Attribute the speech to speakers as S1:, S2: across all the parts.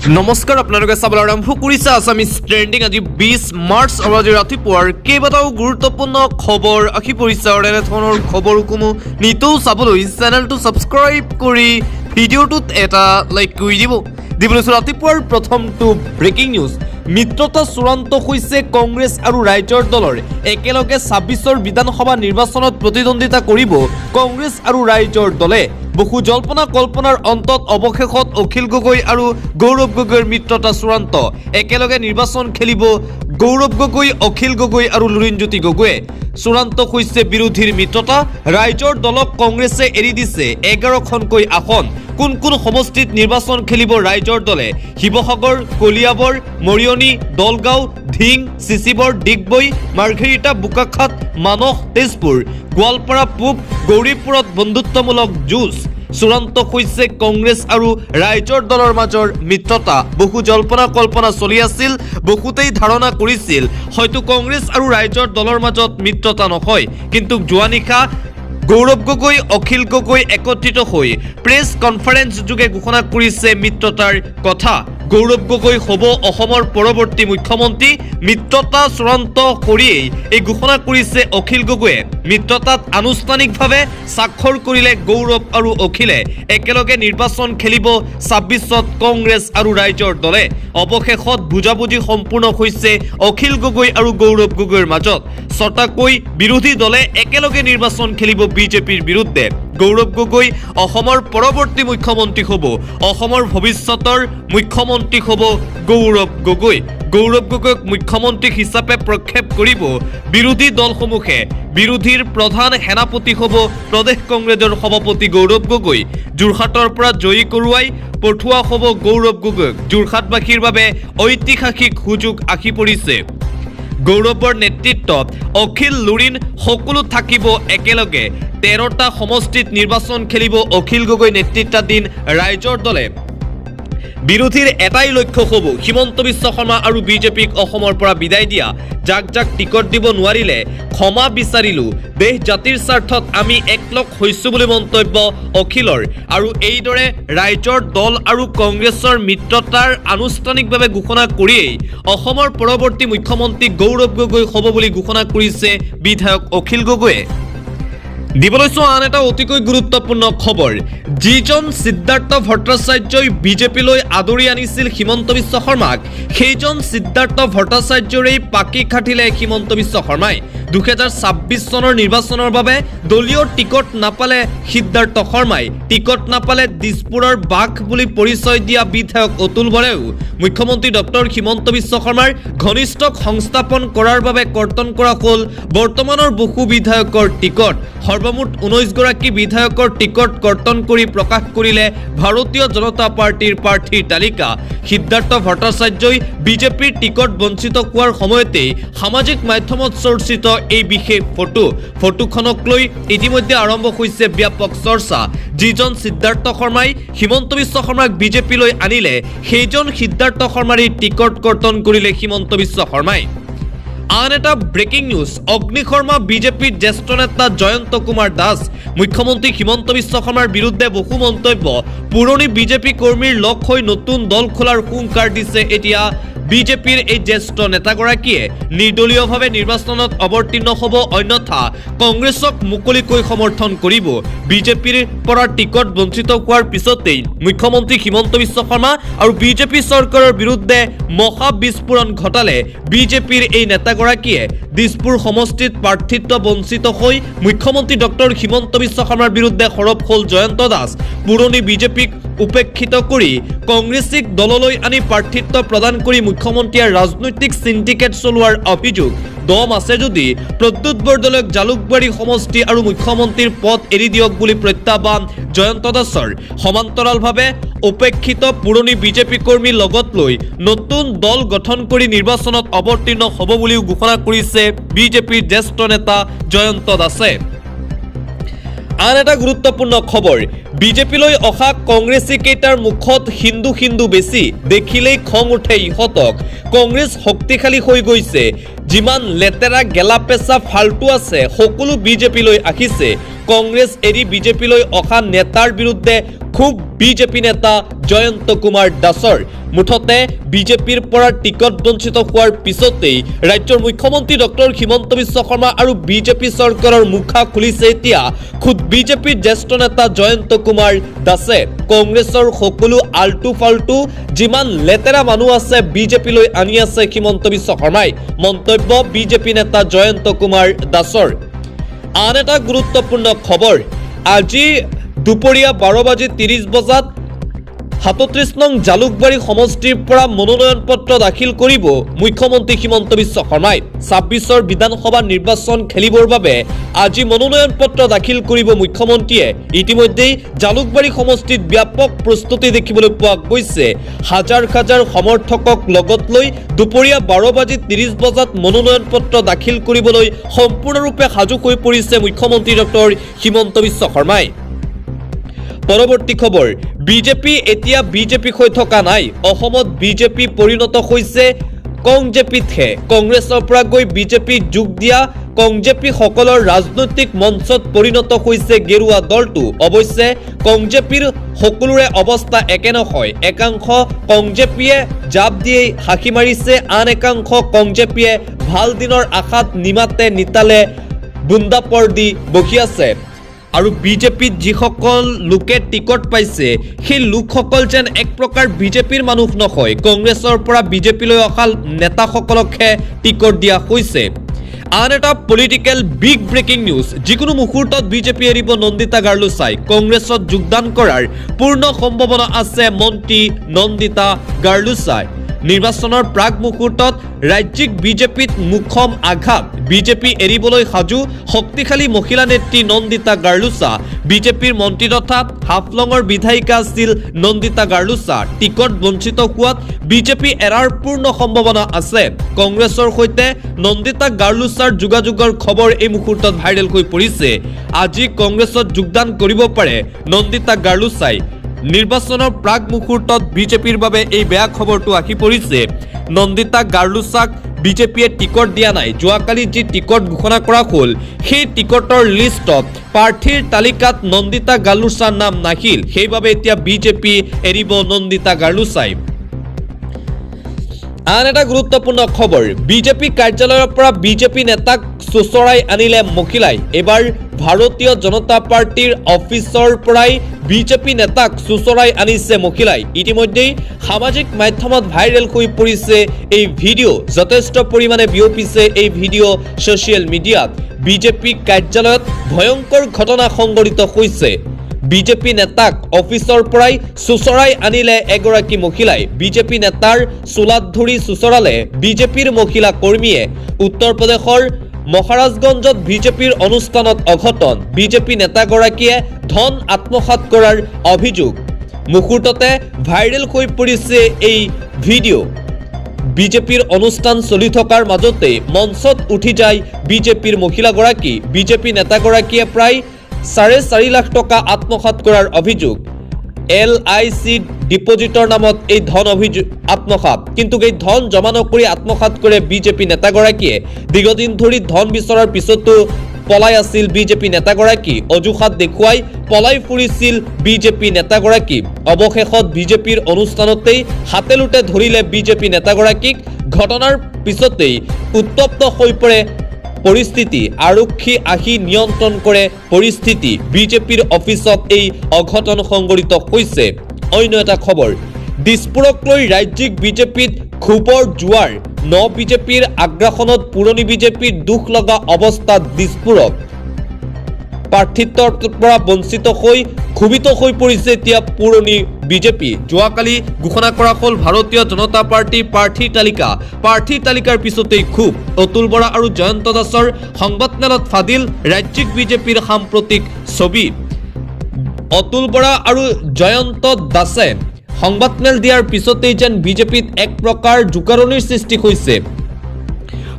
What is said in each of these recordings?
S1: নমস্কাৰ আপোনালোকে চাবলৈ আৰম্ভ কৰিছে আছামিজ ট্ৰেণ্ডিং আজি 20 মাৰ্চ আৰু আজি ৰাতিপুৱাৰ কেইবাটাও গুৰুত্বপূৰ্ণ খবৰ আহি পৰিছে আৰু এনে ধৰণৰ খবৰসমূহ নিতৌ চাবলৈ চেনেলটো ছাবস্ক্ৰাইব কৰি ভিডিঅ'টোত এটা লাইক কৰি দিবলৈ ৰাতিপুৱাৰ প্ৰথমটো ব্ৰেকিং নিউজ মিত্ৰতা চূড়ান্ত হৈছে কংগ্ৰেছ আৰু ৰাইজৰ দলৰ একেলগে 26ৰ বিধানসভা নিৰ্বাচনত প্ৰতিদ্বন্দ্বিতা কৰিব কংগ্ৰেছ আৰু ৰাইজৰ দলে বহু জল্পনা কল্পনাৰ অন্তত অৱশেষত অখিল গগৈ আৰু গৌৰৱ গগৈৰ মিত্ৰতা চূড়ান্ত একেলগে নিৰ্বাচন খেলিব গৌৰৱ গগৈ অখিল গগৈ আৰু লুৰিণজ্যোতি গগৈয়ে চূড়ান্ত হৈছে বিৰোধীৰ মিত্ৰতা ৰাইজৰ দলক কংগ্ৰেছে এৰি দিছে 11খনকৈ আসন কোন কোন সমষ্টিত নিৰ্বাচন খেলিব ৰাইজৰ দলে শিৱসাগৰ কলিয়াবৰ মৰিয়নি দলগাঁও ধিং চিচিবৰ ডিগবৈ মাৰ্ঘেৰিটা বোকাখাত মানস তেজপুৰ গোৱালপাৰা পূব গৌৰীপুৰত বন্ধুত্বমূলক যুঁজ চূড়ান্ত হৈছে কংগ্ৰেছ আৰু ৰাইজৰ দলৰ মাজৰ মিত্ৰতা বহু জল্পনা কল্পনা চলি আছিল বহুতেই ধাৰণা কৰিছিল হয়তো কংগ্ৰেছ আৰু ৰাইজৰ দলৰ মাজত মিত্ৰতা নহয় কিন্তু যোৱা নিশা গৌৰৱ গগৈ অখিল গগৈ একত্ৰিত হৈ প্ৰেছ কনফাৰেন্স যোগে ঘোষণা কৰিছে মিত্ৰতাৰ কথা গৌৰৱ গগৈ হ'ব অসমৰ পৰৱৰ্তী মুখ্যমন্ত্ৰী মিত্ৰতা চূড়ান্ত কৰিয়েই এই ঘোষণা কৰিছে অখিল গগৈয়ে মিত্ৰতাত আনুষ্ঠানিকভাৱে স্বাক্ষৰ কৰিলে গৌৰৱ আৰু অখিলে একেলগে নিৰ্বাচন খেলিব 26ত কংগ্ৰেছ আৰু ৰাইজৰ দলে অৱশেষত বুজাবুজি সম্পূৰ্ণ হৈছে অখিল গগৈ আৰু গৌৰৱ গগৈৰ মাজত ছটাকৈ বিৰোধী দলে একেলগে নিৰ্বাচন খেলিব বিজেপিৰ বিৰুদ্ধে গৌৰৱ গগৈ অসমৰ পৰৱৰ্তী মুখ্যমন্ত্ৰী হ'ব অসমৰ ভৱিষ্যতৰ মুখ্যমন্ত্ৰী হ'ব গৌৰৱ গগৈক মুখ্যমন্ত্ৰী হিচাপে প্ৰক্ষেপ কৰিব বিৰোধী দলসমূহে বিৰোধীৰ প্ৰধান সেনাপতি হ'ব প্ৰদেশ কংগ্ৰেছৰ সভাপতি গৌৰৱ গগৈ যোৰহাটৰ পৰা জয়ী কৰোৱাই পঠোৱা হ'ব গৌৰৱ গগৈক যোৰহাটবাসীৰ বাবে ঐতিহাসিক সুযোগ আহি পৰিছে গৌৰৱৰ নেতৃত্বত অখিল লুৰিণ সকলো থাকিব একেলগে 13টা সমষ্টিত নিৰ্বাচন খেলিব অখিল গগৈ নেতৃত্বাধীন ৰাইজৰ দলে বিৰোধীৰ এটাই লক্ষ্য হ'ব হিমন্ত বিশ্ব শৰ্মা আৰু বিজেপিক অসমৰ পৰা বিদায় দিয়া যাক টিকট দিব নোৱাৰিলে ক্ষমা বিচাৰিলো দেশ জাতিৰ স্বাৰ্থত আমি একলগ হৈছো বুলি মন্তব্য অখিলৰ আৰু এইদৰে ৰাইজৰ দল আৰু কংগ্ৰেছৰ মিত্ৰতাৰ আনুষ্ঠানিকভাৱে ঘোষণা কৰিয়েই অসমৰ পৰৱৰ্তী মুখ্যমন্ত্ৰী গৌৰৱ গগৈ হ'ব বুলি ঘোষণা কৰিছে বিধায়ক অখিল গগৈয়ে দিবলৈছো আন এটা অতিকৈ গুৰুত্বপূৰ্ণ খবৰ যিজন সিদ্ধাৰ্থ ভট্টাচাৰ্যই বিজেপিলৈ আদৰি আনিছিল হিমন্ত বিশ্ব শৰ্মাক সেইজন সিদ্ধাৰ্থ ভট্টাচাৰ্যৰেই পাকি খাটিলে হিমন্ত বিশ্ব শৰ্মাই 2026 চনৰ নিৰ্বাচনৰ বাবে দলীয় টিকট নাপালে সিদ্ধাৰ্থ শৰ্মাই টিকট নাপালে দিছপুৰৰ বাঘ বুলি পৰিচয় দিয়া বিধায়ক অতুল বৰেও মুখ্যমন্ত্ৰী ডক্টৰ হিমন্ত বিশ্ব শৰ্মাৰ ঘনিষ্ঠক সংস্থাপন কৰাৰ বাবে কৰ্তন কৰা হ'ল বৰ্তমানৰ বহু বিধায়কৰ টিকট সৰ্বমুঠ 19 গৰাকী বিধায়কৰ টিকট কৰ্তন কৰি প্ৰকাশ কৰিলে ভাৰতীয় জনতা পাৰ্টিৰ প্ৰাৰ্থীৰ তালিকা সিদ্ধাৰ্থ ভট্টাচাৰ্যই বিজেপিৰ টিকট বঞ্চিত হোৱাৰ সময়তে সামাজিক মাধ্যমত চৰ্চিত এই বিশেষ ফটোখনক লৈ ইতিমধ্যে আৰম্ভ হৈছে ব্যাপক চৰ্চা যিজন সিদ্ধাৰ্থ শৰ্মাই হিমন্ত বিশ্ব শৰ্মাক বিজেপিলৈ আনিলে সেইজন সিদ্ধাৰ্থ শৰ্মাৰে টিকট কৰ্তন কৰিলে হিমন্ত বিশ্ব শৰ্মাই আন এটা ব্ৰেকিং নিউজ অগ্নি শৰ্মা বিজেপিৰ জ্যেষ্ঠ নেতা জয়ন্ত কুমাৰ দাস মুখ্যমন্ত্ৰী হিমন্ত বিশ্ব শৰ্মাৰ বিৰুদ্ধে বহু মন্তব্য পুৰণি বিজেপি কৰ্মীৰ লগ হৈ নতুন দল খোলাৰ হুংকাৰ দিছে এতিয়া বিজেপিৰ এই জ্যেষ্ঠ নেতাগৰাকীয়ে নিৰ্দলীয়ভাৱে নিৰ্বাচনত অৱতীৰ্ণ হ'ব অন্যথা কংগ্ৰেছক মুকলিকৈ সমৰ্থন কৰিব বিজেপিৰ পৰা টিকট বঞ্চিত হোৱাৰ পিছতেই মুখ্যমন্ত্ৰী হিমন্ত বিশ্ব শৰ্মা আৰু বিজেপি চৰকাৰৰ বিৰুদ্ধে মহা বিস্ফোৰণ ঘটালে বিজেপিৰ এই নেতাগৰাকীয়ে দিছপুৰ সমষ্টিত প্ৰাৰ্থিত্ব বঞ্চিত হৈ মুখ্যমন্ত্ৰী ডক্টৰ হিমন্ত বিশ্ব শৰ্মাৰ বিৰুদ্ধে সৰব হ'ল জয়ন্ত দাস পুৰণি বিজেপিক উপেক্ষিত কৰি কংগ্ৰেছীক দললৈ আনি প্ৰাৰ্থিত্ব প্ৰদান কৰি মুখ্যমন্ত্ৰীয়ে ৰাজনৈতিক সিন্ডিকেট চলোৱাৰ অভিযোগ দম আছে যদি প্ৰদ্যুৎ বৰদলৈক জালুকবাৰী সমষ্টি আৰু মুখ্যমন্ত্ৰীৰ পদ এৰি দিয়ক বুলি প্ৰত্যাহ্বান জয়ন্ত দাসৰ সমান্তৰালভাৱে উপেক্ষিত পুৰণি বিজেপি কৰ্মী লগত লৈ নতুন দল গঠন কৰি নিৰ্বাচনত অৱতীৰ্ণ হ'ব বুলিও ঘোষণা কৰিছে বিজেপিৰ জ্যেষ্ঠ নেতা জয়ন্ত দাসে আন এটা গুৰুত্বপূৰ্ণ খবৰ বিজেপিলৈ অহা কংগ্ৰেছী কেইটাৰ মুখত হিন্দু বেছি দেখিলেই খং উঠে ইহঁতক কংগ্ৰেছ শক্তিশালী হৈ গৈছে যিমান লেতেৰা গেলা পেচা ফাল্টু আছে সকলো বিজেপিলৈ আহিছে কংগ্ৰেছ এৰি বিজেপিলৈ অহা নেতাৰ বিৰুদ্ধে খুব বিজেপি নেতা জয়ন্ত কুমাৰ দাসৰ মুঠতে বিজেপিৰ পৰা টিকট বঞ্চিত হোৱাৰ পিছতেই ৰাজ্যৰ মুখ্যমন্ত্ৰী ডক্টৰ হিমন্ত বিশ্ব শৰ্মা আৰু বিজেপি চৰকাৰৰ মুখা খুলিছে এতিয়া খুদ বিজেপিৰ জ্যেষ্ঠ নেতা জয়ন্ত কুমাৰ দাসে কংগ্ৰেছৰ সকলো আল্টু ফাল্টু যিমান লেতেৰা মানুহ আছে বিজেপিলৈ আনি আছে হিমন্ত বিশ্ব শৰ্মাই মন্তব্য বিজেপি নেতা জয়ন্ত কুমাৰ দাসৰ আন এটা গুৰুত্বপূৰ্ণ খবৰ আজি দুপৰীয়া 12:30 বজাত 37 নং জালুকবাৰী সমষ্টিৰ পৰা মনোনয়ন পত্ৰ দাখিল কৰিব মুখ্যমন্ত্ৰী হিমন্ত বিশ্ব শৰ্মাই 26ৰ বিধানসভা নিৰ্বাচন খেলিবৰ বাবে আজি মনোনয়ন পত্ৰ দাখিল কৰিব মুখ্যমন্ত্ৰীয়ে ইতিমধ্যেই জালুকবাৰী সমষ্টিত ব্যাপক প্ৰস্তুতি দেখিবলৈ পোৱা গৈছে হাজাৰ হাজাৰ সমৰ্থকক লগত লৈ দুপৰীয়া 12:30 বজাত মনোনয়ন পত্ৰ দাখিল কৰিবলৈ সম্পূৰ্ণৰূপে সাজু হৈ পৰিছে মুখ্যমন্ত্ৰী ডক্টৰ হিমন্ত বিশ্ব শৰ্মাই পৰৱৰ্তী খবৰ বিজেপি এতিয়া বিজেপি হৈ থকা নাই অসমত বিজেপি পৰিণত হৈছে কংজেপিতহে কংগ্ৰেছৰ পৰা গৈ বিজেপি যোগ দিয়া কংজেপি সকলৰ ৰাজনৈতিক মঞ্চত পৰিণত হৈছে গেৰুৱা দলটো অৱশ্যে কংজেপিৰ সকলোৰে অৱস্থা একে নহয় একাংশ কংজেপিয়ে জাপ দিয়ে হাকি মাৰিছে আন একাংশ কংজেপিয়ে ভাল দিনৰ আশাত নিমাতে নিতালে বুন্দাপৰ দি বহি আছে আৰু বিজেপিত যিসকল লোকে টিকট পাইছে সেই লোকসকল যেন এক প্ৰকাৰ বিজেপিৰ মানুহ নহয় কংগ্ৰেছৰ পৰা বিজেপিলৈ অহা নেতাসকলকহে টিকট দিয়া হৈছে আন এটা পলিটিকেল বিগ ব্ৰেকিং নিউজ যিকোনো মুহূৰ্তত বিজেপি এৰিব নন্দিতা গাৰ্লুচাই কংগ্ৰেছত যোগদান কৰাৰ পূৰ্ণ সম্ভাৱনা আছে মন্ত্ৰী নন্দিতা গাৰ্লুচাই নিৰ্বাচনৰ প্ৰাক মুহূৰ্তত ৰাজ্যিক বিজেপিত মুখম আঘাত বিজেপি এৰিবলৈ সাজু শক্তিশালী মহিলা নেত্ৰী নন্দিতা গাৰ্লুচা বিজেপিৰ মন্ত্ৰী তথা হাফলঙৰ বিধায়িকা আছিল নন্দিতা গাৰ্লুচা টিকট বঞ্চিত হোৱাত বিজেপি এৰাৰ পূৰ্ণ সম্ভাৱনা আছে কংগ্ৰেছৰ সৈতে নন্দিতা গাৰ্লুচাৰ যোগাযোগৰ খবৰ এই মুহূৰ্তত ভাইৰেল হৈ পৰিছে আজি কংগ্ৰেছত যোগদান কৰিব পাৰে নন্দিতা গাৰ্লুচাই নিৰ্বাচনৰ প্ৰাক মুহূৰ্তত বিজেপিৰ বাবে এই বেয়া খবৰটো আহি পৰিছে নন্দিতা গাৰ্লুচাক বিজেপিয়ে টিকট দিয়া নাই যোৱাকালি যি টিকট ঘোষণা কৰা হ'ল সেই টিকটৰ লিষ্টত প্ৰাৰ্থীৰ তালিকাত নন্দিতা গাৰ্লুচাৰ নাম নাহিল সেইবাবে এতিয়া বিজেপি এৰিব নন্দিতা গাৰ্লুচাই আন এটা গুৰুত্বপূৰ্ণ খবৰ বিজেপি কাৰ্যালয়ৰ পৰা বিজেপি নেতাক চোচৰাই আনিলে মহিলাই এবাৰ ভাৰতীয় জনতা পাৰ্টিৰ অফিচৰ পৰাই বিজেপি নেতাক চোচৰাই আনিছে মহিলাই ইতিমধ্যেই সামাজিক মাধ্যমত ভাইৰেল হৈ পৰিছে এই ভিডিঅ' যথেষ্ট পৰিমাণে বিয়পিছে এই ভিডিঅ' ছ'চিয়েল মিডিয়াত বিজেপি কাৰ্যালয়ত ভয়ংকৰ ঘটনা সংঘটিত হৈছে বিজেপি নেতাক অফিচৰ পৰাই চোচৰাই আনিলে এগৰাকী মহিলাই বিজেপি নেতাৰ চোলাত ধৰি চোচৰালে বিজেপিৰ মহিলা কৰ্মীয়ে উত্তৰ প্ৰদেশৰ মহাৰাজগঞ্জত বিজেপিৰ অনুষ্ঠানত অঘটন বিজেপি নেতাগৰাকীয়ে ধন আত্মসাৎ কৰাৰ অভিযোগ মুহূৰ্ততে ভাইৰেল হৈ পৰিছে এই ভিডিঅ' বিজেপিৰ অনুষ্ঠান চলি থকাৰ মাজতে মঞ্চত উঠি যায় বিজেপিৰ মহিলাগৰাকী বিজেপি নেতাগৰাকীয়ে প্ৰায় 4.5 লাখ টকা আত্মসাৎ কৰাৰ অভিযোগ LIC ডিপজিটৰ নামত এই ধন অভিযোগ আত্মসাৎ কিন্তু এই ধন জমা নকৰি আত্মসাৎ কৰে বিজেপি নেতাগৰাকীয়ে দীৰ্ঘদিন ধৰি ধন বিচৰাৰ পিছতো পলাই আছিল বিজেপি নেতাগৰাকী অজুহাত দেখুৱাই পলাই ফুৰিছিল বিজেপি নেতাগৰাকী অৱশেষত বিজেপিৰ অনুষ্ঠানতেই হাতেলোটে ধৰিলে বিজেপি নেতাগৰাকীক ঘটনাৰ পিছতেই উত্তপ্ত হৈ পৰে পৰিস্থিতি আৰক্ষী আহি নিয়ন্ত্ৰণ কৰে পৰিস্থিতি বিজেপিৰ অফিচত এই অঘটন সংঘটিত হৈছে অন্য এটা খবৰ দিছপুৰক লৈ ৰাজ্যিক বিজেপিত ক্ষোভৰ জোৱাৰ ন বিজেপিৰ আগ্ৰাসনত পুৰণি বিজেপিৰ দুখ লগা অৱস্থাত দিছপুৰত প্ৰাৰ্থিত্বৰ পৰা বঞ্চিত হৈ ক্ষোভিত হৈ পৰিছে এতিয়া পুৰণি বিজেপি যোৱাকালি ঘোষণা কৰা হ'ল ভাৰতীয় জনতা পাৰ্টিৰ প্ৰাৰ্থী তালিকাৰ পিছতেই ক্ষোভ অতুল বৰা আৰু জয়ন্ত দাসৰ সংবাদমেলত ফাদিল ৰাজ্যিক বিজেপিৰ সাম্প্ৰতিক ছবি অতুল বৰা আৰু জয়ন্ত দাসে সংবাদমেল দিয়াৰ পিছতেই যেন বিজেপিত এক প্ৰকাৰ জোকাৰণিৰ সৃষ্টি হৈছে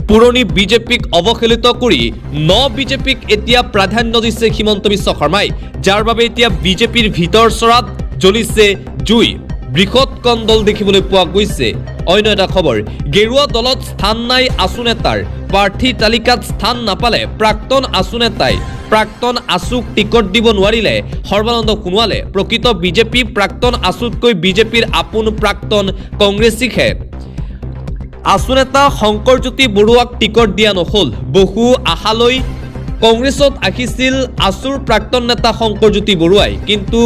S1: পুৰণি বিজেপিক অৱহেলিত কৰি ন বিজেপিক এতিয়া প্ৰাধান্য দিছে হিমন্ত বিশ্ব শৰ্মাই যাৰ বাবে এতিয়া বিজেপিৰ ভিতৰ চৰাত জ্বলিছে জুই বৃহৎ কন্দল দেখিবলৈ পোৱা গৈছে অন্য এটা খবৰ গেৰুৱা দলত স্থান নাই আছু নেতাৰ প্ৰাৰ্থী তালিকাত স্থান নাপালে প্ৰাক্তন আছু নেতাই প্ৰাক্তন আছুক টিকট দিব নোৱাৰিলে সৰ্বানন্দ সোণোৱালে। প্ৰকৃত বিজেপি প্ৰাক্তন আছুতকৈ বিজেপিৰ আপোন প্ৰাক্তন কংগ্ৰেছীকহে আছু নেতা শংকৰজ্যোতি বৰুৱাক টিকট দিয়া নহ'ল। বহু আশালৈ কংগ্ৰেছত আহিছিল আছুৰ প্ৰাক্তন নেতা শংকৰজ্যোতি বৰুৱাই, কিন্তু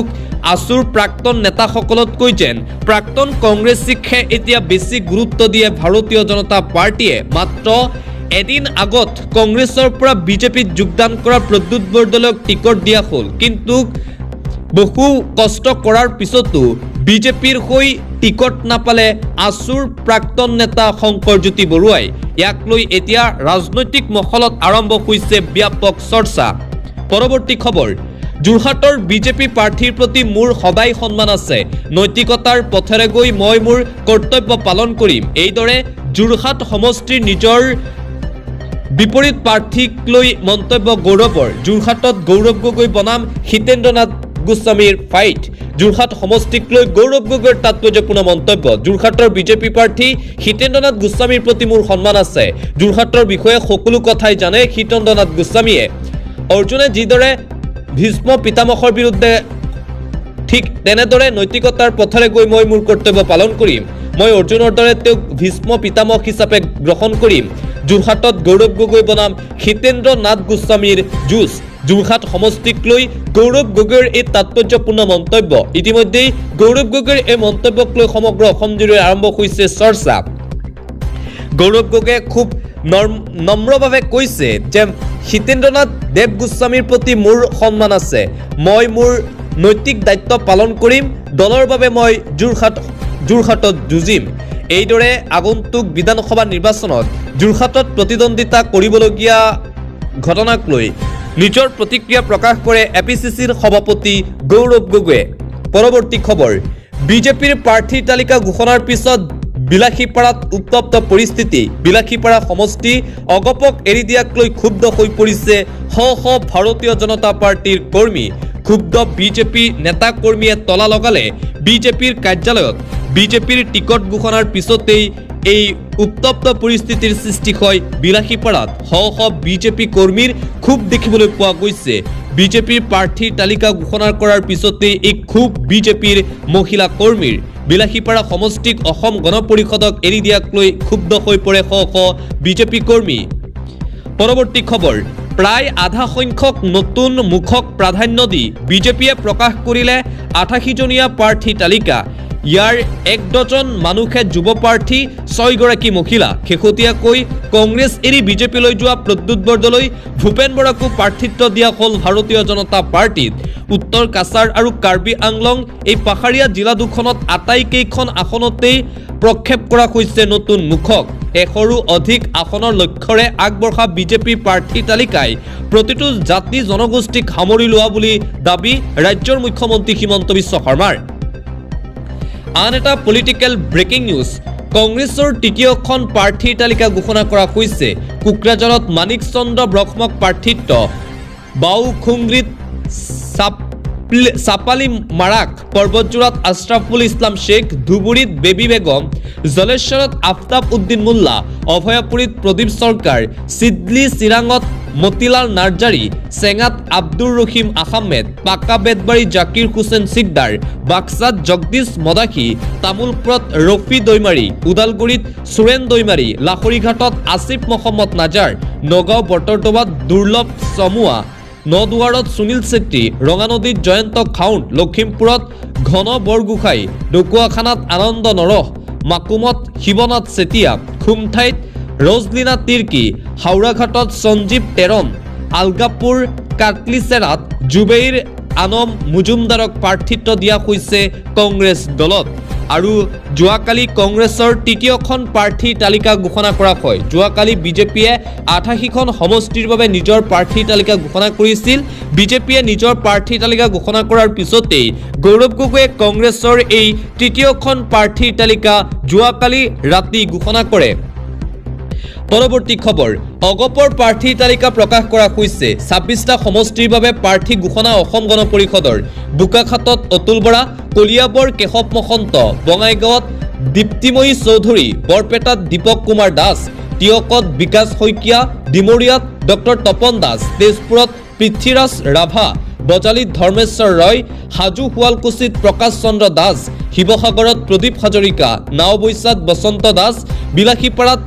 S1: আছুৰ প্ৰাক্তন নেতাসকলতকৈ যেন প্ৰাক্তন কংগ্ৰেছীকহে এতিয়া বেছি গুৰুত্ব দিয়ে ভাৰতীয় জনতা পাৰ্টীয়ে। মাত্ৰ এদিন আগত কংগ্ৰেছৰ পৰা বিজেপিত যোগদান কৰা প্ৰদ্যুৎ বৰদলৈক টিকট দিয়া হ'ল, কিন্তু বহু কষ্ট কৰাৰ পিছতো বিজেপিৰ হৈ টিকট নাপালে আছুৰ প্ৰাক্তন নেতা শংকৰজ্যোতি বৰুৱাই। ইয়াক লৈ এতিয়া ৰাজনৈতিক মহলত আৰম্ভ হৈছে ব্যাপক চৰ্চা। পৰৱৰ্তী খবৰ, যোৰহাটৰ বিজেপি প্ৰাৰ্থীৰ প্ৰতি মোৰ সদায় সন্মান আছে। নৈতিকতাৰ পথেৰে গৈ মই মোৰ কৰ্তব্য পালন কৰিম। এইদৰে যোৰহাট সমষ্টিৰ নিজৰ বিপৰীত প্ৰাৰ্থীক লৈ মন্তব্য গৌৰৱৰ। যোৰহাটত গৌৰৱ গগৈ বনাম হিতেন্দ্ৰ নাথ গোস্বামীৰ ফাইট। যোৰহাট সমষ্টিক লৈ গৌৰৱ গগৈৰ তাৎপৰ্যপূৰ্ণ মন্তব্য। যোৰহাটৰ বিজেপি প্ৰাৰ্থী হিতেন্দ্ৰ নাথ গোস্বামীৰ প্ৰতি মোৰ সন্মান আছে। যোৰহাটৰ বিষয়ে সকলো কথাই জানে হিতেন্দ্ৰ নাথ গোস্বামীয়ে। অৰ্জুনে যিদৰে ভীষ্ম পিতামহৰ বিৰুদ্ধে, ঠিক তেনেদৰে নৈতিকতাৰ পথেৰে গৈ মই মোৰ কৰ্তব্য পালন কৰিম। মই অৰ্জুনৰ দৰে তেওঁক ভীষ্ম পিতামহ হিচাপে গ্ৰহণ কৰিম। যোৰহাটত গৌৰৱ গগৈ বনাম হিতেন্দ্ৰ নাথ গোস্বামীৰ যুঁজ। যোৰহাট সমষ্টিক লৈ গৌৰৱ গগৈৰ এই তাৎপৰ্যপূৰ্ণ মন্তব্য। ইতিমধ্যেই গৌৰৱ গগৈৰ এই মন্তব্যক লৈ সমগ্ৰ অসমজুৰি আৰম্ভ হৈছে চৰ্চা। গৌৰৱ গগৈয়ে খুব নম্ৰভাৱে কৈছে যে হিতেন্দ্ৰ নাথ দেৱ গোস্বামীৰ প্ৰতি মোৰ সন্মান আছে। মই মোৰ নৈতিক দায়িত্ব পালন কৰিম। দলৰ বাবে মই যোৰহাটত যুঁজিম। এইদৰে আগন্তুক বিধানসভা নিৰ্বাচনত যোৰহাটত প্ৰতিদ্বন্দ্বিতা কৰিবলগীয়া ঘটনাক লৈ নিজৰ প্ৰতিক্ৰিয়া প্ৰকাশ কৰে এপিচিচিৰ সভাপতি গৌৰৱ গগৈয়ে। পৰৱৰ্তী খবৰ, বিজেপিৰ প্ৰাৰ্থীৰ তালিকা ঘোষণাৰ পিছত বিলাসীপাৰাত উত্তপ্ত পৰিস্থিতি। বিলাসীপাৰা সমষ্টি অগপক এৰি দিয়াক লৈ ক্ষুব্ধ হৈ পৰিছে শ শ ভাৰতীয় জনতা পাৰ্টীৰ কৰ্মী। ক্ষুব্ধ বিজেপি নেতা কৰ্মীয়ে তলা লগালে বিজেপিৰ কাৰ্যালয়ত। বিজেপিৰ টিকট ঘোষণাৰ পিছতেই এই উত্তপ্ত পৰিস্থিতিৰ সৃষ্টি হয় বিলাসীপাৰাত। শ শ বিজেপি কৰ্মীৰ ক্ষোভ দেখিবলৈ পোৱা গৈছে। বিজেপিৰ প্ৰাৰ্থীৰ তালিকা ঘোষণা কৰাৰ পিছতেই এই ক্ষোভ বিজেপিৰ মহিলা কৰ্মীৰ। বিলাসীপাৰা সমষ্টিক অসম গণ পৰিষদক এৰি দিয়াক লৈ ক্ষুব্ধ হৈ পৰে শ শ বিজেপি কৰ্মী। পৰৱৰ্তী খবৰ, প্ৰায় আধা সংখ্যক নতুন মুখক প্ৰাধান্য দি বিজেপিয়ে প্ৰকাশ কৰিলে 88জনীয়া প্ৰাৰ্থী তালিকা। ইয়াৰ 1 ডজন মানুহে যুৱ প্ৰাৰ্থী, 6 গৰাকী মহিলা। শেহতীয়াকৈ কংগ্ৰেছ এৰি বিজেপিলৈ যোৱা প্ৰদ্যুৎ বৰদলৈ, ভূপেন বৰাকো প্ৰাৰ্থিত্ব দিয়া হ'ল ভাৰতীয় জনতা পাৰ্টীত। উত্তৰ কাছাৰ আৰু কাৰ্বি আংলং এই পাহাৰীয়া জিলা দুখনত আটাইকেইখন আসনতেই প্ৰক্ষেপ কৰা হৈছে নতুন মুখক। 100ৰো অধিক আসনৰ লক্ষ্যৰে আগবঢ়া বিজেপি প্ৰাৰ্থী তালিকাই প্ৰতিটো জাতি জনগোষ্ঠীক সামৰি লোৱা বুলি দাবী ৰাজ্যৰ মুখ্যমন্ত্ৰী হিমন্ত বিশ্ব শৰ্মাৰ। আন এটা পলিটিকেল ব্ৰেকিং নিউজ, কংগ্ৰেছৰ তৃতীয়খন প্ৰাৰ্থীৰ তালিকা ঘোষণা কৰা হৈছে। কোকৰাঝাৰত মানিক চন্দ্ৰ ব্ৰহ্মক প্ৰাৰ্থিত্ব, বাউখুংগ্ৰীত চাপালি মাৰাক, পৰ্বতজোৰাত আশ্ৰাফুল ইছলাম শ্বেখ, ধুবুৰীত বেবী বেগম, জলেশ্বৰত আফতাব উদ্দিন মোল্লা, অভয়াপুৰীত প্ৰদীপ চৰকাৰ, চিডলি চিৰাঙত মতিলাল নাৰ্জাৰী, চেঙাত আব্দুৰ ৰহিম আহমেদ, পাকা বেতবাৰী জাকিৰ হুছেইন সিকদাৰ, বাক্সাত জগদীশ মদাখী, তামুলপুৰত ৰফি দৈমাৰী, ওদালগুৰিত সুৰেন দৈমাৰী, লাহৰীঘাটত আসিফ মহম্মদ নাজাৰ, নগাঁও বটৰদোৱাত দুৰ্লভ চমুৱা, নদুৱাৰত সুনীল চেত্ৰী, ৰঙানদীত জয়ন্ত খাউণ্ড, লখিমপুৰত ঘন বৰগোহাঁই, ঢকুৱাখানাত আনন্দ নৰহ, মাকুমত শিৱনাথ চেতিয়া, খুমঠাইত ৰজলীনা তিৰ্কী, হাওৰাঘাটত সঞ্জীৱ টেৰন, আলগাপুৰ কাটলিচেৰাত জুবেইৰ আনম মুজুমদাৰক প্ৰাৰ্থিত্ব দিয়া হৈছে কংগ্ৰেছ দলত। আৰু যোৱাকালি কংগ্ৰেছৰ তৃতীয়খন প্ৰাৰ্থীৰ তালিকা ঘোষণা কৰা হয়। যোৱাকালি বিজেপিয়ে 88খন সমষ্টিৰ বাবে নিজৰ প্ৰাৰ্থীৰ তালিকা ঘোষণা কৰিছিল। বিজেপিয়ে নিজৰ প্ৰাৰ্থীৰ তালিকা ঘোষণা কৰাৰ পিছতেই গৌৰৱ গগৈয়ে কংগ্ৰেছৰ এই তৃতীয়খন প্ৰাৰ্থীৰ তালিকা যোৱাকালি ৰাতি ঘোষণা কৰে। পৰৱৰ্তী খবৰ, অগপৰ প্ৰাৰ্থীৰ তালিকা প্ৰকাশ কৰা হৈছে। 26টা সমষ্টিৰ বাবে প্ৰাৰ্থী ঘোষণা অসম গণ পৰিষদৰ। বোকাখাতত অতুল বৰা, কলিয়াবৰ কেশৱ মহন্ত, বঙাইগাঁৱত দীপ্তিময়ী চৌধুৰী, বৰপেটাত দীপক কুমাৰ দাস, টিয়কত বিকাশ শইকীয়া, ডিমৰীয়াত ডক্টৰ তপন দাস, তেজপুৰত পৃথ্বীৰাজ ৰাভা, বজালীত ধৰ্মেশ্বৰ ৰয়, হাজো শুৱালকুছিত প্ৰকাশ চন্দ্ৰ দাস, শিৱসাগৰত প্ৰদীপ হাজৰিকা, নাওবৈচাত বসন্ত দাস, বিলাসীপাৰাত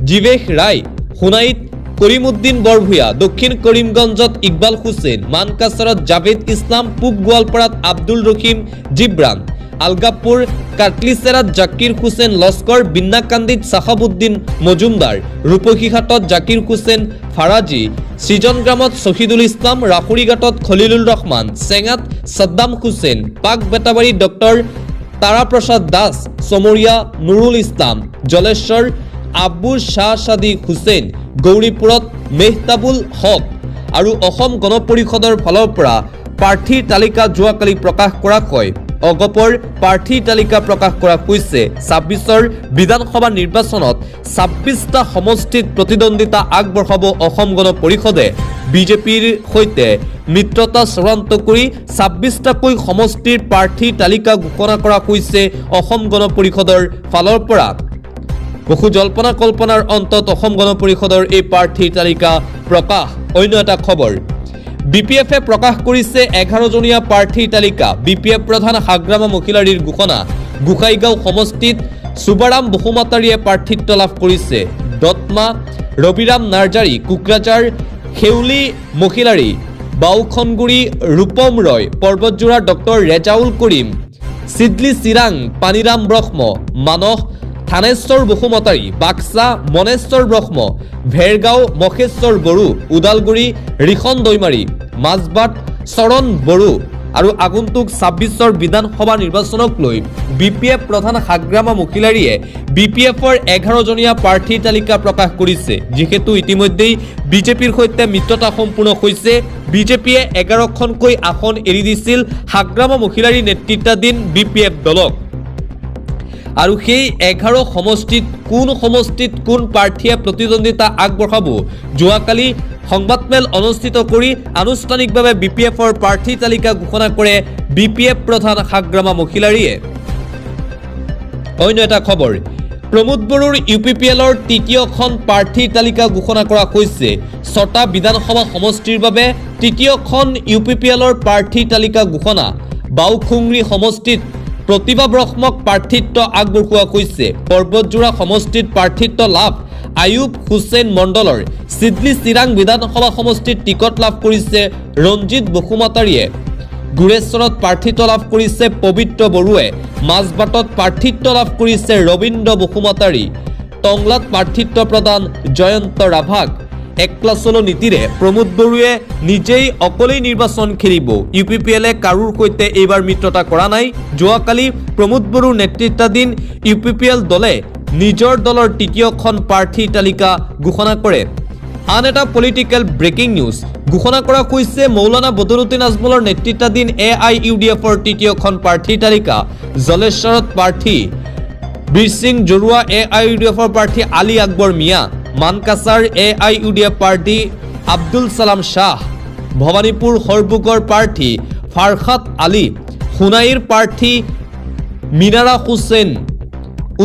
S1: জীৱেশ ৰায়, সোণাইত কৰিমউদ্দিন বৰভূঞা, দক্ষিণ কৰিমগঞ্জত ইকবাল হুছেইন, মানকাছাৰত জাভেদ ইছলাম, পূব গোৱালপাৰাত আব্দুল ৰহিম জিব্ৰান, আলগাপুৰ কাটলিচেৰাত জাকিৰ হুছেইন লস্কৰ, বিন্নাকান্দিত চাহাবুদ্দিন মজুমদাৰ, ৰূপসীঘাটত জাকিৰ হুছেইন ফাৰাজী, সৃজনগ্ৰামত শহীদুল ইছলাম, ৰাসুৰীঘাটত খলিলুৰ ৰহমান, চেঙাত ছাদ্দাম হুছেইন, পাক বেটাবাৰীত ডক্টৰ তাৰাপ্ৰসাদ দাস, চমৰীয়া নুৰুল ইছলাম, জলেশ্বৰ আবু শ্বাহ ছাদি হুছেইন, গৌৰীপুৰত মেহতাবুল হক আৰু অসম গণ পৰিষদৰ ফালৰ পৰা প্ৰাৰ্থীৰ তালিকা যোৱাকালি প্ৰকাশ কৰা হয়। অগপৰ প্ৰাৰ্থীৰ তালিকা প্ৰকাশ কৰা হৈছে। ২৬ৰ বিধানসভা নিৰ্বাচনত ২৬টা সমষ্টিত প্ৰতিদ্বন্দ্বিতা আগবঢ়াব অসম গণ পৰিষদে। বিজেপিৰ সৈতে মিত্ৰতা চূড়ান্ত কৰি ২৬টাকৈ সমষ্টিৰ প্ৰাৰ্থীৰ তালিকা ঘোষণা কৰা হৈছে অসম গণ পৰিষদৰ ফালৰ পৰা। বহু জল্পনা কল্পনাৰ অন্তত অসম গণ পৰিষদৰ এই প্ৰাৰ্থীৰ তালিকা প্ৰকাশ। অন্য এটা খবৰ, বিপিএফে প্ৰকাশ কৰিছে ১১জনীয়া প্ৰাৰ্থীৰ তালিকা। বিপিএফ প্ৰধান হাগ্ৰামা মহিলাৰীৰ ঘোষণা। গোসাইগাঁও সমষ্টিত সুবাৰাম বহুমাতাৰীয়ে প্ৰাৰ্থিত্ব লাভ কৰিছে। দত্মা ৰবিৰাম নাৰ্জাৰী, কোকৰাঝাৰ খেউলি মহিলাৰী, বাউখনগুৰি ৰূপম ৰয়, পৰ্বতজোৰা ডক্টৰ ৰেজাউল কৰিম, চিডলি চিৰাং পানীৰাম ব্ৰহ্ম, মানস থানেশ্বৰ বহুমতাৰী, বাক্সা মনেশ্বৰ ব্ৰহ্ম, ভেৰগাঁও মহেশ্বৰ বড়ো, ওদালগুৰি ৰিখন দৈমাৰী, মাজবাট চৰণ বড়ো। আৰু আগন্তুক ২৬ৰ বিধানসভা নিৰ্বাচনক লৈ বিপিএফ প্ৰধান হাগ্ৰামা মহিলাৰীয়ে বিপিএফৰ ১১জনীয়া প্ৰাৰ্থীৰ তালিকা প্ৰকাশ কৰিছে। যিহেতু ইতিমধ্যেই বিজেপিৰ সৈতে মিত্ৰতা সম্পূৰ্ণ হৈছে, বিজেপিয়ে ১১খনকৈ আসন এৰি দিছিল হাগ্ৰামা মহিলাৰীৰ নেতৃত্বাধীন বিপিএফ দলক। আৰু সেই ১১ সমষ্টিত কোন প্ৰাৰ্থীয়ে প্ৰতিদ্বন্দ্বিতা আগবঢ়াব, যোৱাকালি সংবাদমেল অনুষ্ঠিত কৰি আনুষ্ঠানিকভাৱে বিপিএফৰ প্ৰাৰ্থী তালিকা ঘোষণা কৰে বিপিএফ প্ৰধান হাগ্ৰামা মহিলাৰীয়ে। অন্য এটা খবৰ, প্ৰমোদ বড়োৰ ইউপিপিএলৰ তৃতীয়খন প্ৰাৰ্থীৰ তালিকা ঘোষণা কৰা হৈছে। ৬টা বিধানসভা সমষ্টিৰ বাবে তৃতীয়খন ইউপিপিএলৰ প্ৰাৰ্থীৰ তালিকা ঘোষণা। বাউখুংৰি সমষ্টিত প্ৰতিভা ব্ৰহ্মক প্ৰাৰ্থিত্ব আগবঢ়োৱা হৈছে। পৰ্বতজোৰা সমষ্টিত প্ৰাৰ্থিত্ব লাভ আয়ুব হুছেইন মণ্ডলৰ। চিডলি চিৰাং বিধানসভা সমষ্টিত টিকট লাভ কৰিছে ৰঞ্জিত বসুমতাৰীয়ে। গুৰেশ্বৰত প্ৰাৰ্থিত্ব লাভ কৰিছে পবিত্ৰ বড়োৱে। মাজবাটত প্ৰাৰ্থিত্ব লাভ কৰিছে ৰবীন্দ্ৰ বসুমতাৰী। টংলাত প্ৰাৰ্থিত্ব প্ৰদান জয়ন্ত ৰাভাক। একপ্লাছলো নীতিৰে প্ৰমোদ বড়োৱে নিজেই অকলেই নিৰ্বাচন খেলিব। ইউপিপিএলে কাৰোৰ সৈতে এইবাৰ মিত্ৰতা কৰা নাই। যোৱাকালি প্ৰমোদ বড়োৰ নেতৃত্বাধীন ইউপিপিএল দলে নিজৰ দলৰ তৃতীয়খন প্ৰাৰ্থীৰ তালিকা ঘোষণা কৰে। আন এটা পলিটিকেল ব্ৰেকিং নিউজ ঘোষণা কৰা হৈছে মৌলানা বদৰুদ্দিন আজমলৰ নেতৃত্বাধীন AIUDFৰ তৃতীয়খন প্ৰাৰ্থীৰ তালিকা। জলেশ্বৰত প্ৰাৰ্থী বীৰ সিং জৰুৱা, AIUDFৰ প্ৰাৰ্থী আলী আকবৰ মিয়া। মানকাছাৰ AIUDF প্ৰাৰ্থী আব্দুল ছালাম শ্বাহ। ভৱানীপুৰ সৰবুগৰ প্ৰাৰ্থী ফাৰহাত আলী। সোণাইৰ প্ৰাৰ্থী মিনাৰা হুছেইন।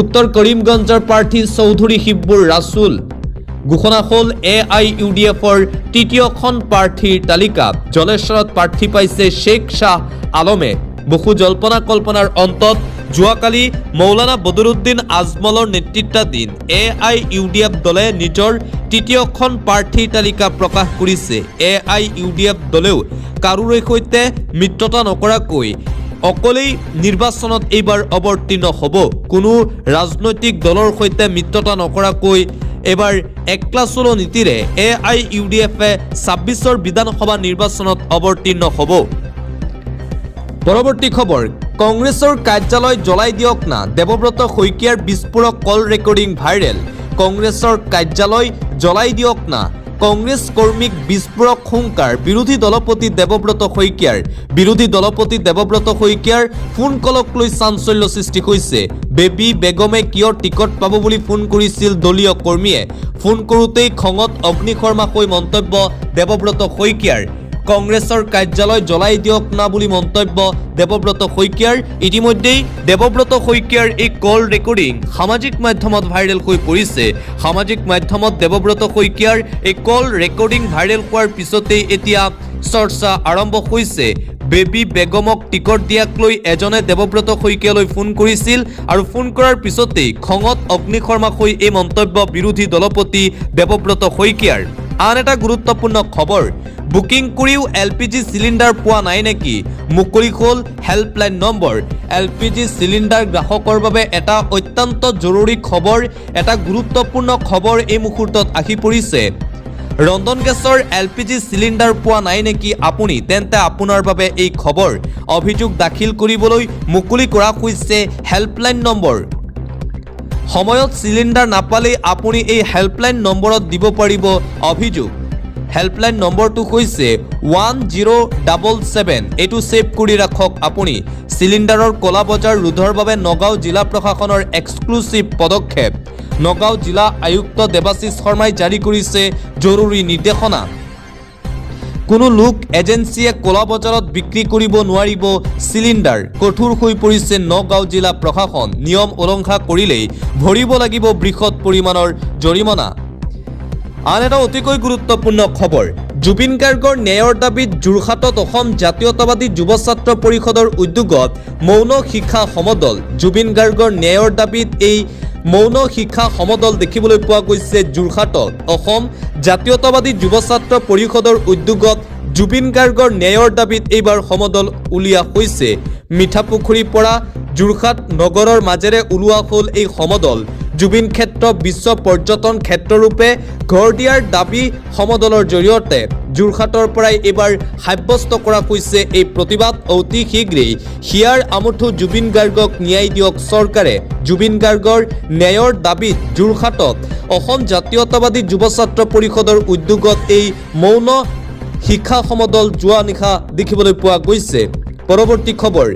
S1: উত্তৰ কৰিমগঞ্জৰ প্ৰাৰ্থী চৌধুৰী হিব্বুৰ ৰাছুল। ঘোষণা হ'ল AIUDFৰ তৃতীয়খন প্ৰাৰ্থীৰ তালিকা। জলেশ্বৰত প্ৰাৰ্থী পাইছে শ্বেখ শ্বাহ আলমে। বহু জল্পনা কল্পনাৰ অন্তত যোৱাকালি মৌলানা বদৰুদ্দিন আজমলৰ নেতৃত্বাধীন AIUDF দলে নিজৰ তৃতীয়খন প্ৰাৰ্থীৰ তালিকা প্ৰকাশ কৰিছে। AIUDF দলেও কাৰোৰে সৈতে মিত্ৰতা নকৰাকৈ অকলেই নিৰ্বাচনত এইবাৰ অৱতীৰ্ণ হ'ব। কোনো ৰাজনৈতিক দলৰ সৈতে মিত্ৰতা নকৰাকৈ এবাৰ একপ্লাছলো নীতিৰে AIUDFে ২৬ৰ বিধানসভা নিৰ্বাচনত অৱতীৰ্ণ হ'ব। পৰৱৰ্তী খবৰ, কংগ্ৰেছৰ কাৰ্যালয় জ্বলাই দিয়ক না, দেৱব্ৰত শইকীয়াৰ বিস্ফোৰক কল ৰেকৰ্ডিং ভাইৰেল। কংগ্ৰেছৰ কাৰ্যালয় জ্বলাই দিয়ক না, কংগ্ৰেছ কৰ্মীক বিস্ফোৰক হুংকাৰ। বিৰোধী দলপতি দেৱব্ৰত শইকীয়াৰ। বিৰোধী দলপতি দেৱব্ৰত শইকীয়াৰ ফোন কলক লৈ চাঞ্চল্য সৃষ্টি হৈছে। বেবী বেগমে কিয় টিকট পাব বুলি ফোন কৰিছিল দলীয় কৰ্মীয়ে। ফোন কৰোঁতেই খঙত অগ্নিশৰ্মাকৈ মন্তব্য দেৱব্ৰত শইকীয়াৰ। কংগ্ৰেছৰ কাৰ্যালয় জ্বলাই দিয়ক না বুলি মন্তব্য দেৱব্ৰত শইকীয়াৰ। ইতিমধ্যেই দেৱব্ৰত শইকীয়াৰ এই কল ৰেকৰ্ডিং সামাজিক মাধ্যমত ভাইৰেল হৈ পৰিছে। সামাজিক মাধ্যমত দেৱব্ৰত শইকীয়াৰ এই কল ৰেকৰ্ডিং ভাইৰেল হোৱাৰ পিছতেই এতিয়া চৰ্চা আৰম্ভ হৈছে। বেবী বেগমক টিকট দিয়াক লৈ এজনে দেৱব্ৰত শইকীয়ালৈ ফোন কৰিছিল আৰু ফোন কৰাৰ পিছতেই খঙত অগ্নিশৰ্মাক হৈ এই মন্তব্য বিৰোধী দলপতি দেৱব্ৰত শইকীয়াৰ। আন এটা গুৰুত্বপূৰ্ণ খবৰ, বুকিং কৰিও LPG চিলিণ্ডাৰ পোৱা নাই নেকি? মুকলি হ'ল হেল্পলাইন নম্বৰ। LPG চিলিণ্ডাৰ গ্ৰাহকৰ বাবে এটা অত্যন্ত জৰুৰী খবৰ, এটা গুৰুত্বপূৰ্ণ খবৰ এই মুহূৰ্তত আহি পৰিছে। ৰন্ধন গেছৰ LPG চিলিণ্ডাৰ পোৱা নাই নেকি আপুনি? তেন্তে আপোনাৰ বাবে এই খবৰ। অভিযোগ দাখিল কৰিবলৈ মুকলি কৰা হৈছে হেল্পলাইন নম্বৰ। সময়ত চিলিণ্ডাৰ নাপালেই আপুনি এই হেল্পলাইন নম্বৰত দিব পাৰিব অভিযোগ। হেল্পলাইন নম্বৰটো হৈছে 1077। এইটো ছেভ কৰি ৰাখক আপুনি। চিলিণ্ডাৰৰ ক'লা বজাৰ ৰোধৰ বাবে নগাঁও জিলা প্ৰশাসনৰ এক্সক্লুচিভ পদক্ষেপ। নগাঁও জিলা আয়ুক্ত দেৱাশিষ শৰ্মাই জাৰি কৰিছে জৰুৰী নিৰ্দেশনা। কোনো লোক এজেন্সিয়ে ক'লা বজাৰত বিক্ৰী কৰিব নোৱাৰিব চিলিণ্ডাৰ। কঠোৰ হৈ পৰিছে নগাঁও জিলা প্ৰশাসন। নিয়ম উলংঘা কৰিলেই ভৰিব লাগিব বৃহৎ পৰিমাণৰ জৰিমনা। আন এটা অতিকৈ গুৰুত্বপূৰ্ণ খবৰ, জুবিন গাৰ্গৰ ন্যায়ৰ দাবীত যোৰহাটত অসম জাতীয়তাবাদী যুৱ ছাত্ৰ পৰিষদৰ উদ্যোগত মৌন শিক্ষা সমদল। জুবিন গাৰ্গৰ ন্যায়ৰ দাবীত এই মৌন শিক্ষা সমদল দেখিবলৈ পোৱা গৈছে যোৰহাটত। অসম জাতীয়তাবাদী যুৱ ছাত্ৰ পৰিষদৰ উদ্যোগত জুবিন গাৰ্গৰ ন্যায়ৰ দাবীত এইবাৰ সমদল উলিওৱা হৈছে। মিঠাপুখুৰীৰ পৰা যোৰহাট নগৰৰ মাজেৰে ওলোৱা হ'ল এই সমদল। জুবিন ক্ষেত্ৰ বিশ্ব পৰ্যটন ক্ষেত্ৰৰূপে গঢ় দিয়াৰ দাবী সমদলৰ জৰিয়তে যোৰহাটৰ পৰাই এইবাৰ সাব্যস্ত কৰা হৈছে এই প্ৰতিবাদ। অতি শীঘ্ৰেই হিয়াৰ আমঠু জুবিন গাৰ্গক ন্যায় দিয়ক চৰকাৰে। জুবিন গাৰ্গৰ ন্যায়ৰ দাবীত যোৰহাটত অসম জাতীয়তাবাদী যুৱ ছাত্ৰ পৰিষদৰ উদ্যোগত এই মৌন শিক্ষা সমদল যোৱা নিশা দেখিবলৈ পোৱা গৈছে। পৰৱৰ্তী খবৰ,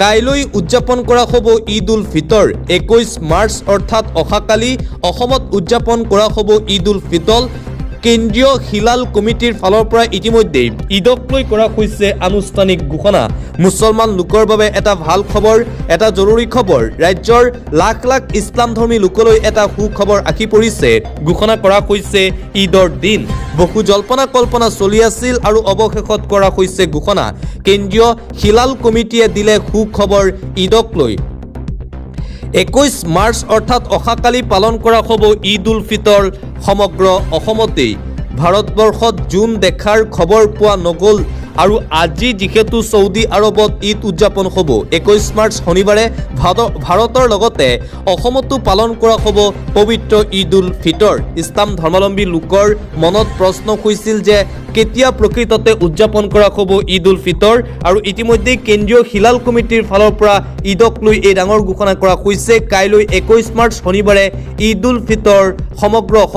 S1: কাইলৈ উদযাপন কৰা হ'ব ঈদ উল ফিতৰ। 21 মাৰ্চ অৰ্থাৎ অহাকালি অসমত উদযাপন কৰা হ'ব ঈদ উল ফিতৰ। কেন্দ্ৰীয় হিলাল কমিটিৰ ফালৰ পৰা ইতিমধ্যে ঈদক লৈ কৰা হৈছে আনুষ্ঠানিক ঘোষণা। মুছলমান লোকৰ বাবে এটা ভাল খবৰ, এটা জৰুৰী খবৰ। ৰাজ্যৰ লাখ লাখ ইছলামধৰ্মী লোকলৈ এটা সুখবৰ আহি পৰিছে। ঘোষণা কৰা হৈছে ঈদৰ দিন। বহু জল্পনা কল্পনা চলি আছিল আৰু অৱশেষত কৰা হৈছে ঘোষণা। কেন্দ্ৰীয় হিলাল কমিটিয়ে দিলে সুখবৰ ঈদক লৈ। 21 মাৰ্চ অৰ্থাৎ অহাকালি পালন কৰা হ'ব ঈদ উল ফিতৰ সমগ্ৰ অসমতেই। ভাৰতবৰ্ষত জোন দেখাৰ খবৰ পোৱা নগ'ল আৰু আজি যিহেতু ছৌদি আৰবত ঈদ উদযাপন হ'ব 21 মাৰ্চ শনিবাৰে ভাৰতৰ লগতে অসমতো পালন কৰা হ'ব পবিত্ৰ ঈদ উল ফিতৰ। ইছলাম ধৰ্মাৱলম্বী লোকৰ মনত প্ৰশ্ন হৈছিল যে কেতিয়া প্ৰকৃততে উদযাপন কৰা হ'ব ঈদ উল ফিতৰ, আৰু ইতিমধ্যে কেন্দ্ৰীয় হিলাল কমিটিৰ ফালৰ পৰা ঈদক লৈ এই ডাঙৰ ঘোষণা কৰা হৈছে। কাইলৈ 21 মাৰ্চ শনিবাৰে ঈদ উল ফিতৰ সমগ্ৰ অসম